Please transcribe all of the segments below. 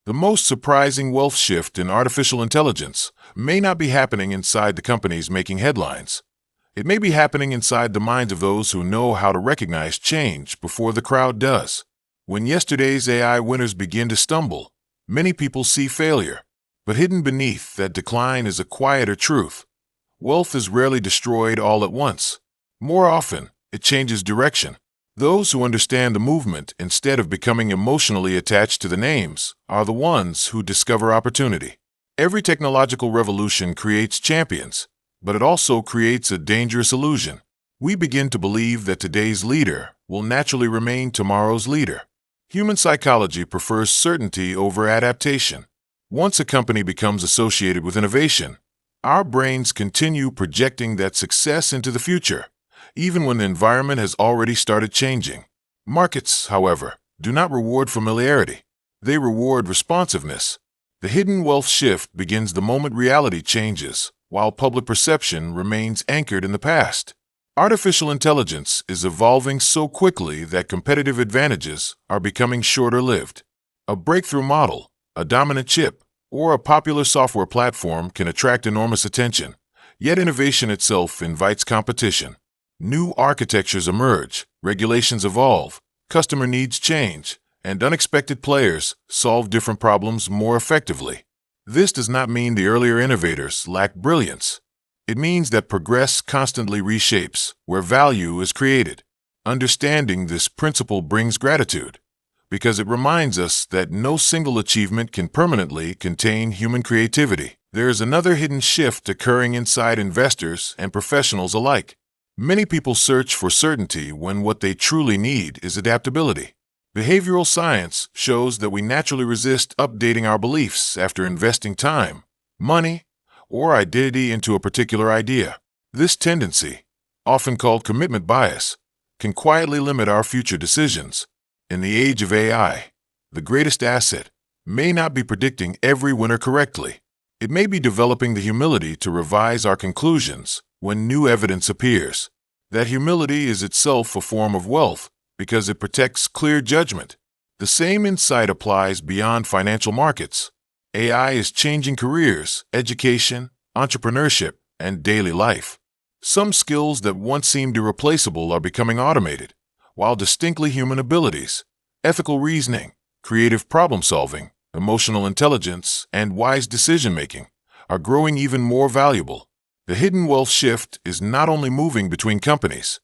The most surprising wealth shift in artificial intelligence may not be happening inside the companies making headlines. It may be happening inside the minds of those who know how to recognize change before the crowd does. When yesterday's AI winners begin to stumble, many people see failure. But hidden beneath that decline is a quieter truth. Wealth is rarely destroyed all at once. More often, it changes direction. Those who understand the movement instead of becoming emotionally attached to the names are the ones who discover opportunity. Every technological revolution creates champions, but it also creates a dangerous illusion. We begin to believe that today's leader will naturally remain tomorrow's leader. Human psychology prefers certainty over adaptation. Once a company becomes associated with innovation, our brains continue projecting that success into the future, even when the environment has already started changing. Markets, however, do not reward familiarity. They reward responsiveness. The hidden wealth shift begins the moment reality changes, while public perception remains anchored in the past. Artificial intelligence is evolving so quickly that competitive advantages are becoming shorter-lived. A breakthrough model, a dominant chip, or a popular software platform can attract enormous attention, yet innovation itself invites competition. New architectures emerge, regulations evolve, customer needs change, and unexpected players solve different problems more effectively. This does not mean the earlier innovators lack brilliance. It means that progress constantly reshapes where value is created. Understanding this principle brings gratitude, because it reminds us that no single achievement can permanently contain human creativity. There is another hidden shift occurring inside investors and professionals alike. Many people search for certainty when what they truly need is adaptability. Behavioral science shows that we naturally resist updating our beliefs after investing time, money, or identity into a particular idea. This tendency, often called commitment bias, can quietly limit our future decisions. In the age of AI, the greatest asset may not be predicting every winner correctly. It may be developing the humility to revise our conclusions when new evidence appears. That humility is itself a form of wealth because it protects clear judgment. The same insight applies beyond financial markets. AI is changing careers, education, entrepreneurship, and daily life. Some skills that once seemed irreplaceable are becoming automated, while distinctly human abilities, ethical reasoning, creative problem-solving, emotional intelligence, and wise decision-making are growing even more valuable. The hidden wealth shift is not only moving between companies,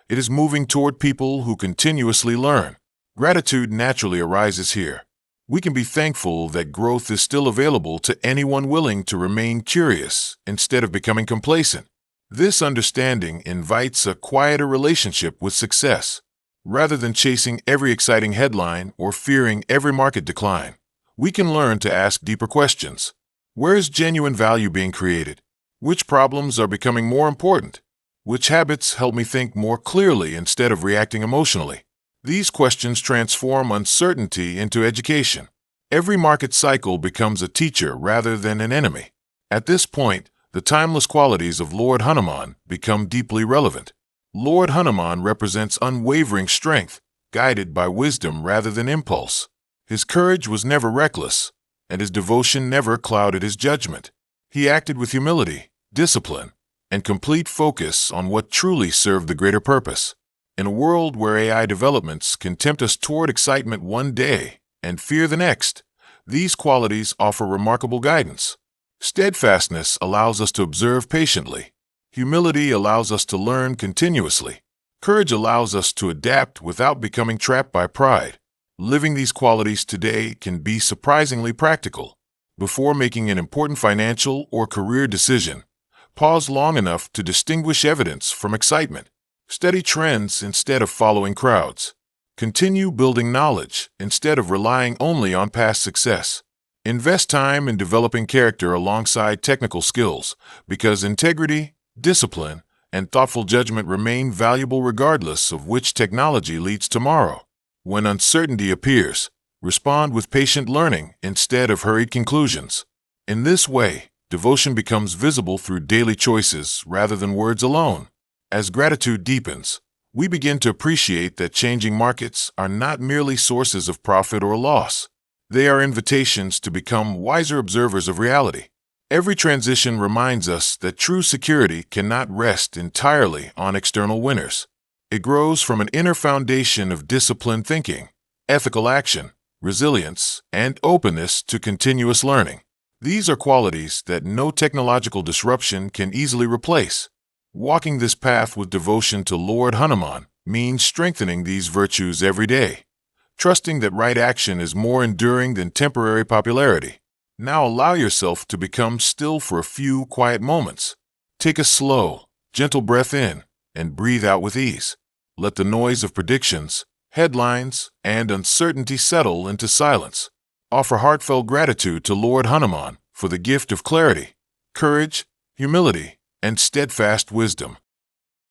it is moving toward people who continuously learn. Gratitude naturally arises here. We can be thankful that growth is still available to anyone willing to remain curious instead of becoming complacent. This understanding invites a quieter relationship with success. Rather than chasing every exciting headline or fearing every market decline, we can learn to ask deeper questions. Where is genuine value being created? Which problems are becoming more important? Which habits help me think more clearly instead of reacting emotionally? These questions transform uncertainty into education. Every market cycle becomes a teacher rather than an enemy. At this point, the timeless qualities of Lord Hanuman become deeply relevant. Lord Hanuman represents unwavering strength, guided by wisdom rather than impulse. His courage was never reckless, and his devotion never clouded his judgment. He acted with humility, discipline, and complete focus on what truly served the greater purpose. In a world where AI developments can tempt us toward excitement one day and fear the next, these qualities offer remarkable guidance. Steadfastness allows us to observe patiently. Humility allows us to learn continuously. Courage allows us to adapt without becoming trapped by pride. Living these qualities today can be surprisingly practical. Before making an important financial or career decision, pause long enough to distinguish evidence from excitement. Study trends instead of following crowds. Continue building knowledge instead of relying only on past success. Invest time in developing character alongside technical skills, because integrity, discipline, and thoughtful judgment remain valuable regardless of which technology leads tomorrow. When uncertainty appears, respond with patient learning instead of hurried conclusions. In this way, devotion becomes visible through daily choices rather than words alone. As gratitude deepens, we begin to appreciate that changing markets are not merely sources of profit or loss. They are invitations to become wiser observers of reality. Every transition reminds us that true security cannot rest entirely on external winners. It grows from an inner foundation of disciplined thinking, ethical action, resilience, and openness to continuous learning. These are qualities that no technological disruption can easily replace. Walking this path with devotion to Lord Hanuman means strengthening these virtues every day, trusting that right action is more enduring than temporary popularity. Now allow yourself to become still for a few quiet moments. Take a slow, gentle breath in and breathe out with ease. Let the noise of predictions, headlines, and uncertainty settle into silence. Offer heartfelt gratitude to Lord Hanuman for the gift of clarity, courage, humility, and steadfast wisdom.